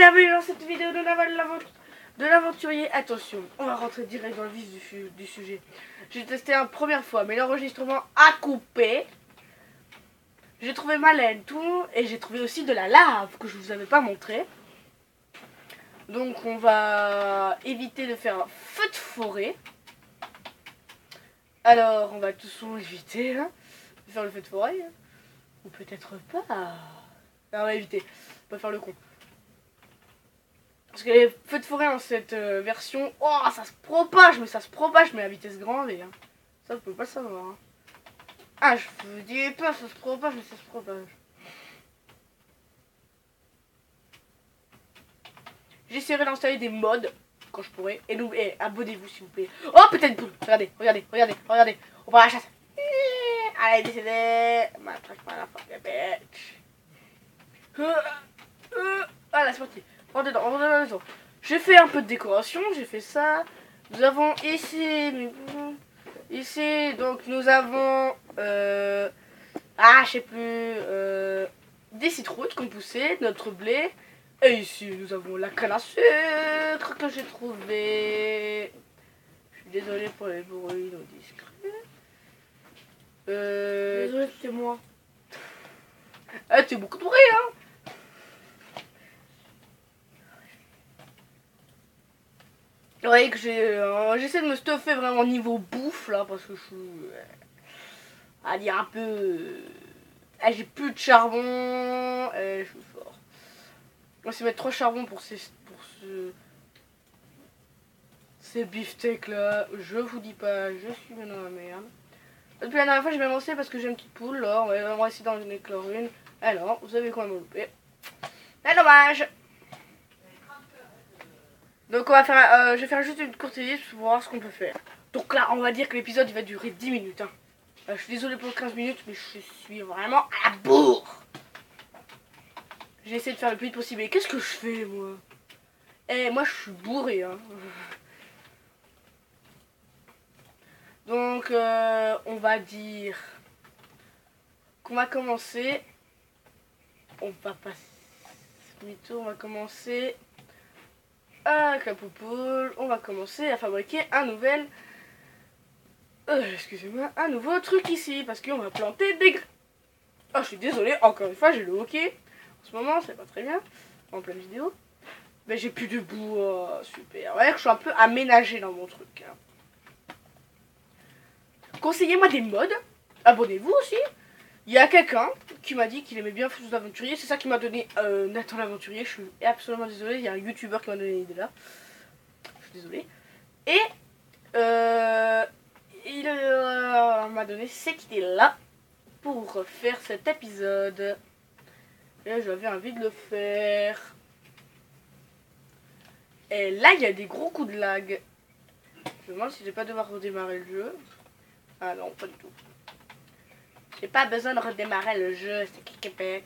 bienvenue dans cette vidéo de l'aventurier. Attention, on va rentrer direct dans le vif du sujet. J'ai testé une première fois, mais l'enregistrement a coupé. J'ai trouvé ma laine, tout, et j'ai trouvé aussi de la lave que je vous avais pas montré. Donc on va éviter de faire un feu de forêt. Alors on va tous éviter de faire le feu de forêt. Ou peut-être pas. On va éviter. On va faire le con. Parce que les feux de forêt en cette version, oh ça se propage, mais à vitesse grande et ça vous pouvez pas le savoir. Hein. Ah je vous dis pas, ça se propage, mais ça se propage. J'essaierai d'installer des mods quand je pourrai. Et nous, abonnez-vous s'il vous plaît. Oh putain de poule. Regardez. On va à la chasse. Allez décédez. M'attraque pas la fucking bitch. Voilà c'est parti. On rentre dans la maison. J'ai fait un peu de décoration, j'ai fait ça. Nous avons ici, donc nous avons, je sais plus, des citrouilles qu'on poussait, notre blé. Et ici, nous avons la canne à sucre que j'ai trouvé. Je suis désolée pour les bruits non discrets. Désolée, c'était moi. Ah, tu es beaucoup de bruit, hein. Vous voyez que j'essaie de me stuffer vraiment niveau bouffe là parce que je suis à dire un peu j'ai plus de charbon je suis fort. On va se mettre 3 charbons pour ces beefsteaks là. Je vous dis pas, je suis bien dans la merde. Depuis la dernière fois j'ai même lancé parce que j'ai une petite poule là. On va essayer d'en éclore une. Alors vous avez quand même loupé. C'est dommage. Donc on va faire, je vais faire juste une courte liste pour voir ce qu'on peut faire. Donc là, on va dire que l'épisode il va durer 10 minutes. Hein. Je suis désolé pour 15 minutes, mais je suis vraiment à la bourre. J'ai essayé de faire le plus vite possible. Et qu'est-ce que je fais, moi? Moi je suis bourré. Hein. Donc on va dire qu'on va commencer. On va passer on va commencer avec la poupoule. On va commencer à fabriquer un nouvel... excusez-moi, un nouveau truc ici, parce qu'on va planter des graines. Oh, je suis désolée, encore une fois, j'ai le hockey. En ce moment, c'est pas très bien, en pleine vidéo. Mais j'ai plus de bois, super. Ouais, je suis un peu aménagé dans mon truc. Hein. Conseillez-moi des mods, abonnez-vous aussi. Il y a quelqu'un qui m'a dit qu'il aimait bien Fous l'aventurier, c'est ça qui m'a donné Nathan l'aventurier. Je suis absolument désolée, il y a un youtubeur qui m'a donné l'idée là. Je suis désolée. Et il m'a donné cette idée là pour faire cet épisode. Et j'avais envie de le faire. Et là, il y a des gros coups de lag. Je me demande si je vais pas devoir redémarrer le jeu. Ah non, pas du tout. J'ai pas besoin de redémarrer le jeu, c'est Québec.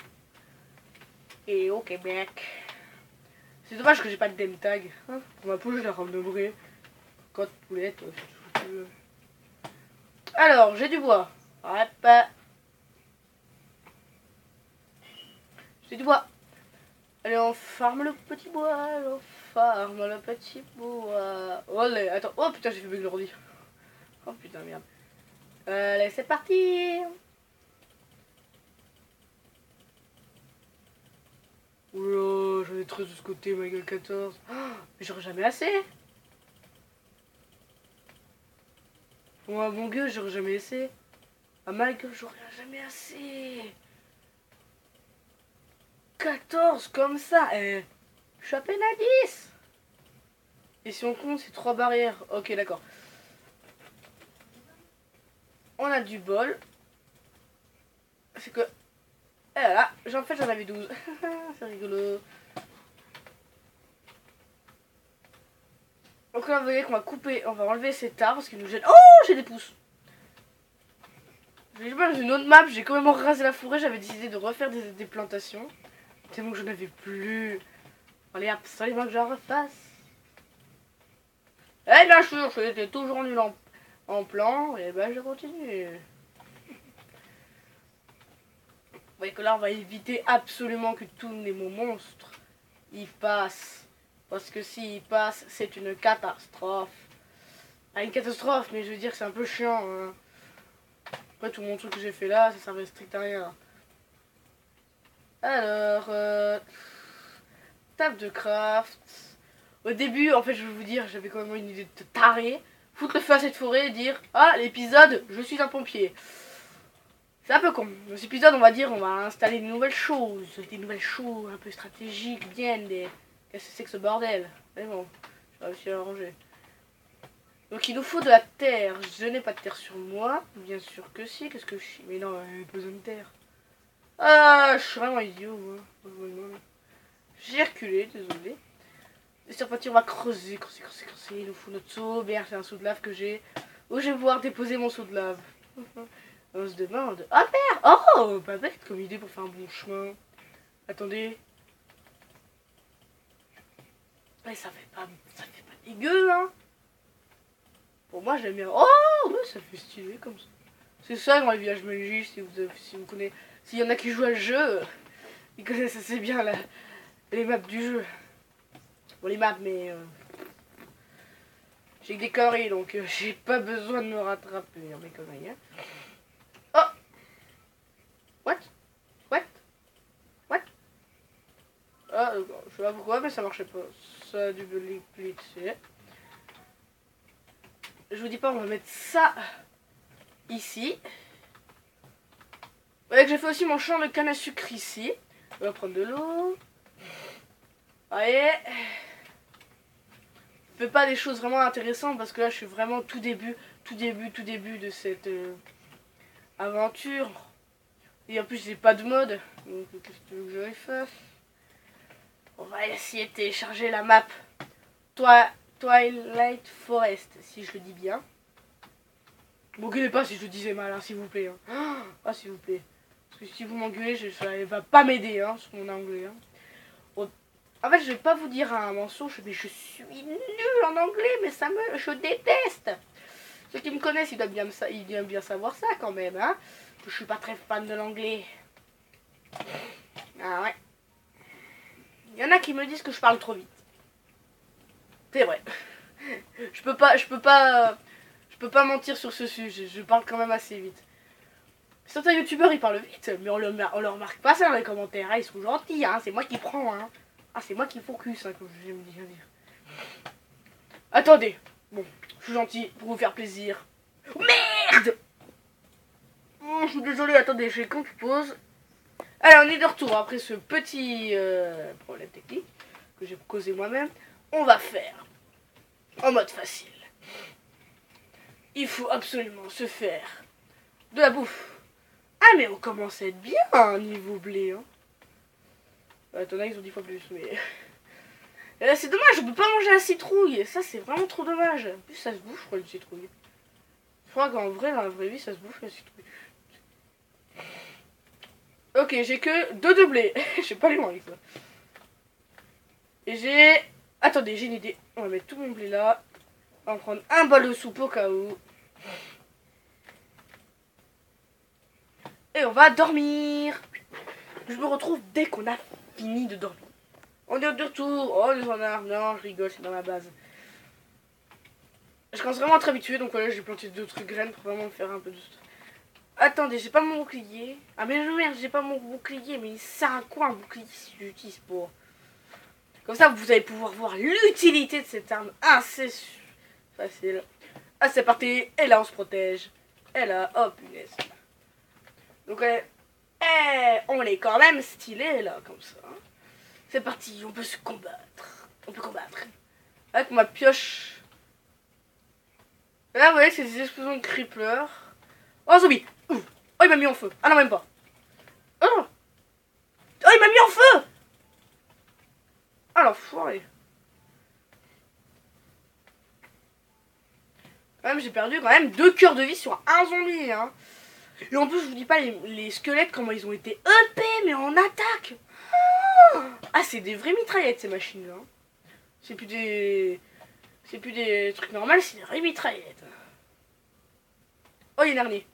Et au Québec. C'est dommage que j'ai pas de dem tag. Hein, pour ma poule, je la renommerai. Côte poulette, si tu veux. Alors, j'ai du bois. Hop. J'ai du bois. Allez, on farme le petit bois. On farme le petit bois. Allez, attends. Oh putain, j'ai fait bug l'ordi. Oh putain, merde. Allez, c'est parti. Oula, j'en ai 13 de ce côté, ma gueule 14. Oh, mais j'aurai jamais assez. Oh, mon gueule, j'aurai jamais assez. Ah, ma gueule, j'aurai jamais assez. 14 comme ça. Je suis à peine à 10. Et si on compte, c'est 3 barrières. Ok, d'accord. On a du bol. C'est que... Et voilà, en fait j'en avais 12. C'est rigolo. Donc là vous voyez qu'on va couper, on va enlever cet arbre parce qu'il nous gêne. Oh, j'ai des pousses. J'ai pas dans une autre map, j'ai quand même rasé la forêt, j'avais décidé de refaire des plantations. Tellement que j'en avais plus. Allez absolument que j'en refasse. Et bien sûr, j'étais toujours nul en plan, et ben je continue. Vous voyez que là on va éviter absolument que tous les mots monstres il passe. Parce que s'il passe, c'est une catastrophe. Pas une catastrophe, mais je veux dire que c'est un peu chiant. Hein. Après, tout mon truc que j'ai fait là, ça servait strict à rien. Alors, table de craft. Au début, en fait, je vais vous dire, j'avais quand même une idée de taré. Foutre le feu à cette forêt et dire, ah, l'épisode, je suis un pompier. C'est un peu con. Dans cet épisode, on va dire, on va installer des nouvelles choses un peu stratégiques, bien des... Qu'est-ce que c'est que ce bordel? Mais bon, j'ai réussi à arranger. Donc il nous faut de la terre. Je n'ai pas de terre sur moi. Bien sûr que si. Qu'est-ce que je suis? Mais non, il n'y a pas besoin de terre. Ah, je suis vraiment idiot, moi. J'ai reculé, désolé. Et c'est reparti, on va creuser. Il nous faut notre seau. Merde, c'est un seau de lave que j'ai. Où je vais pouvoir déposer mon seau de lave. On se demande. Ah merde! Oh, pas bête comme idée pour faire un bon chemin. Attendez. Ouais, ça fait pas dégueu, hein. Pour moi, j'aime bien. Oh, ouais, ça fait stylé comme ça. C'est ça dans les villages magiques, si vous connaissez. S'il y en a qui jouent à le jeu, ils connaissent assez bien les maps du jeu. Bon, les maps, mais j'ai que des conneries, donc j'ai pas besoin de me rattraper, hein, mes conneries. Hein. Oh! What? Ah, je sais pas pourquoi, mais ça marchait pas. Ça a dû me glitcher. Je vous dis pas, on va mettre ça ici. Vous voyez que j'ai fait aussi mon champ de canne à sucre ici. On va prendre de l'eau. Voyez. Je fais pas des choses vraiment intéressantes parce que là je suis vraiment tout début de cette aventure. Et en plus j'ai pas de mode. Donc qu'est-ce que tu veux que j'aille faire? On va essayer de télécharger la map Twilight Forest, si je le dis bien. M'engueulez pas si je le disais mal, hein, s'il vous plaît. Hein. Ah, s'il vous plaît. Parce que si vous m'engueulez, ça va pas m'aider hein, sur mon anglais. Hein. En fait, je vais pas vous dire un mensonge, mais je suis nulle en anglais, mais je déteste. Ceux qui me connaissent, ils doivent bien savoir ça quand même. Hein. Je suis pas très fan de l'anglais. Ah ouais. Il y en a qui me disent que je parle trop vite. C'est vrai. Je peux pas mentir sur ce sujet. Je parle quand même assez vite. Certains youtubeurs ils parlent vite, mais on le remarque pas ça dans les commentaires. Hein. Ils sont gentils, hein. C'est moi qui prends. Hein. Ah, c'est moi qui focus, hein, comme j'aime bien dire. Attendez. Bon, je suis gentil pour vous faire plaisir. Merde! Oh, je suis désolé, attendez, je compose. Allez, on est de retour après ce petit problème technique que j'ai causé moi-même. On va faire en mode facile. Il faut absolument se faire de la bouffe. Ah, mais on commence à être bien niveau blé. Hein. Attendez, ils ont 10 fois plus, mais... c'est dommage, on peut pas manger la citrouille. Ça, c'est vraiment trop dommage. En plus, ça se bouffe, je crois, une citrouille. Je crois qu'en vrai, dans la vraie vie, ça se bouffe, la citrouille. Ok, j'ai que 2 de blé. Je sais pas les loin avec ça. Et j'ai... Attendez, j'ai une idée. On va mettre tout mon blé là. On va prendre un bol de soupe au cas où. Et on va dormir. Je me retrouve dès qu'on a fini de dormir. On est de retour. Oh, les renards. Non, je rigole, c'est dans ma base. Je commence vraiment à être habitué. Donc voilà, j'ai planté d'autres graines pour vraiment me faire un peu de... Attendez, j'ai pas mon bouclier. Ah mais merde, j'ai pas mon bouclier. Mais il sert à quoi un bouclier si je l'utilise pour... Comme ça, vous allez pouvoir voir l'utilité de cette arme. Ah, c'est facile. Ah, c'est parti. Et là, on se protège. Et là, oh punaise. Donc, on est quand même stylé là, comme ça. C'est parti, on peut se combattre. On peut combattre. Avec ma pioche. Là, vous voyez, c'est des explosions de creepers. Oh, zombie. Oh, il m'a mis en feu. Ah non, même pas. Oh, oh il m'a mis en feu. Ah, l'enfoiré. Quand même, j'ai perdu quand même 2 cœurs de vie sur un zombie, hein. Et en plus, je vous dis pas les squelettes, comment ils ont été EP, mais en attaque. Ah, c'est des vraies mitraillettes, ces machines-là. C'est plus des trucs normaux, c'est des vraies mitraillettes. Oh, il y a une araignée.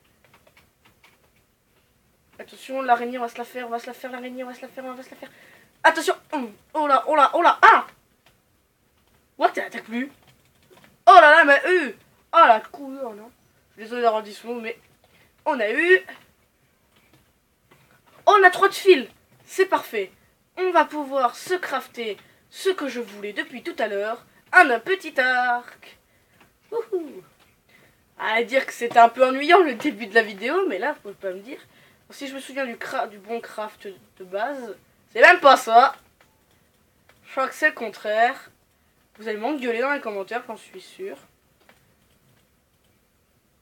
Attention, l'araignée, on va se la faire, l'araignée, on va se la faire. Attention. Oh là, oh là, oh là. Ah. What, elle attaque plus. Oh là là, mais oh la couleur, non. Désolé d'avoir dit ce mot, mais on a eu. On a 3 de fil. C'est parfait. On va pouvoir se crafter ce que je voulais depuis tout à l'heure. Un petit arc. Wouhou. À dire que c'était un peu ennuyant le début de la vidéo, mais là, faut pas me dire. Si je me souviens du bon craft de base, c'est même pas ça. Je crois que c'est le contraire. Vous allez m'engueuler dans les commentaires, j'en suis sûr.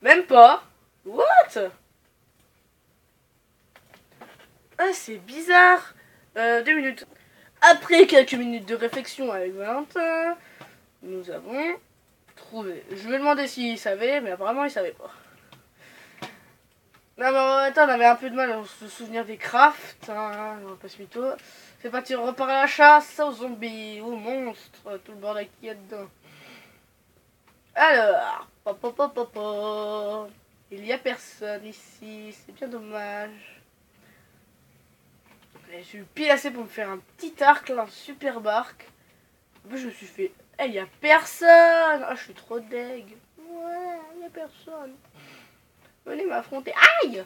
Même pas. What? Ah, c'est bizarre. 2 minutes. Après quelques minutes de réflexion avec Valentin, nous avons trouvé. Je me demandais s'il savait, mais apparemment il savait pas. Non mais en même temps, on avait un peu de mal à se souvenir des crafts, hein, on va pas se mytho. C'est parti, on repart à la chasse aux zombies, aux monstres, tout le bordel qu'il y a dedans. Alors, il y a personne ici, c'est bien dommage. J'ai eu pile assez pour me faire un petit arc, là, un superbe arc. En plus, je me suis fait... il y a personne. Ah, je suis trop deg. Ouais, il y a personne. Venez m'affronter. Aïe.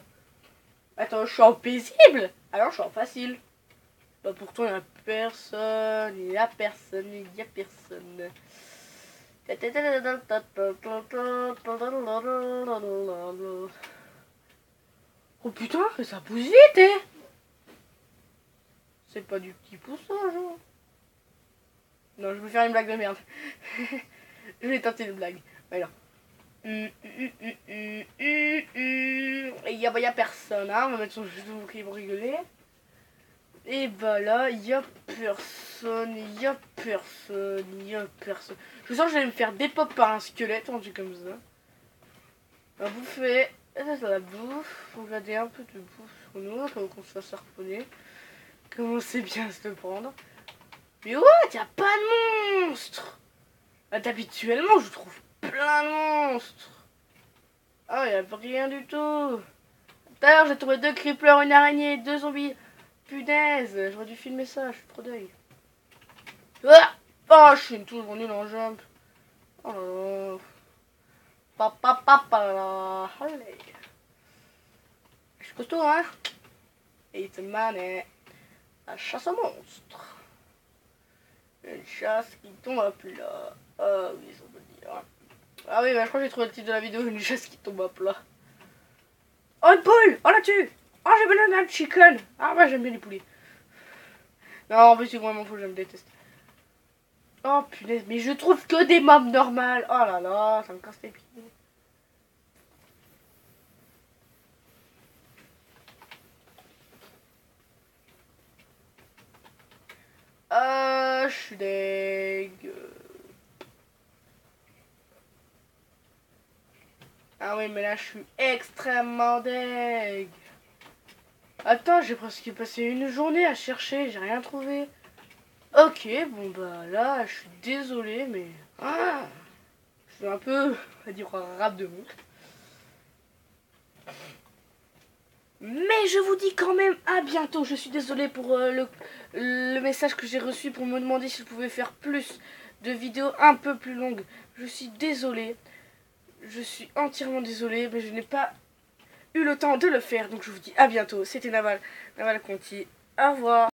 Attends, je suis en paisible. Alors, je suis en facile. Bah, pourtant, il y a personne. Il y a personne. Il y a personne. Oh putain, ça pousse vite, hein. C'est pas du petit poussage, hein. Non, je vais faire une blague de merde. Je vais tenter une blague. Alors. Il y a personne, hein. On va mettre son jeu qui vont rigoler. Et bah là, il y a personne, il y a personne, il y a personne. Je sens que je vais me faire dépop par un squelette, un truc comme ça. On va bouffer. Ça, c'est la bouffe. Faut garder un peu de bouffe sur nous, pour qu'on se fasse harponner. Commencez bien à se le prendre. Mais ouais, y'a pas de monstres. Habituellement, je trouve plein de monstres. Ah, y'a rien du tout. Tout à l'heure, j'ai trouvé 2 creepers, une araignée, 2 zombies. Punaise, j'aurais dû filmer ça, je suis trop deg. Ah, oh, je suis toujours nul en jump. Oh là là. Papa, allez. Je suis costaud, hein. It's a money. La chasse aux monstres. Une chasse qui tombe à plat. Ah oui, ça veut dire. Ah oui, bah, je crois que j'ai trouvé le titre de la vidéo, une chasse qui tombe à plat. Oh, une poule. Oh, là-dessus. Oh, j'ai besoin d'un chicken. Ah, ouais, j'aime bien les poulets. Non, en plus, c'est vraiment fou, je me déteste. Oh, punaise, mais je trouve que des mobs normales. Oh là là, ça me casse les pieds. Je suis deg. Ah oui, mais là, je suis extrêmement deg. Attends, j'ai presque passé une journée à chercher, j'ai rien trouvé. Ok, bon bah là, je suis désolé, mais... Ah, c'est un peu, on va dire, un rap de mou. Mais je vous dis quand même à bientôt. Je suis désolée pour le message que j'ai reçu pour me demander si je pouvais faire plus de vidéos un peu plus longues. Je suis désolée. Je suis entièrement désolée, mais je n'ai pas eu le temps de le faire. Donc je vous dis à bientôt. C'était Naval Conti. Au revoir.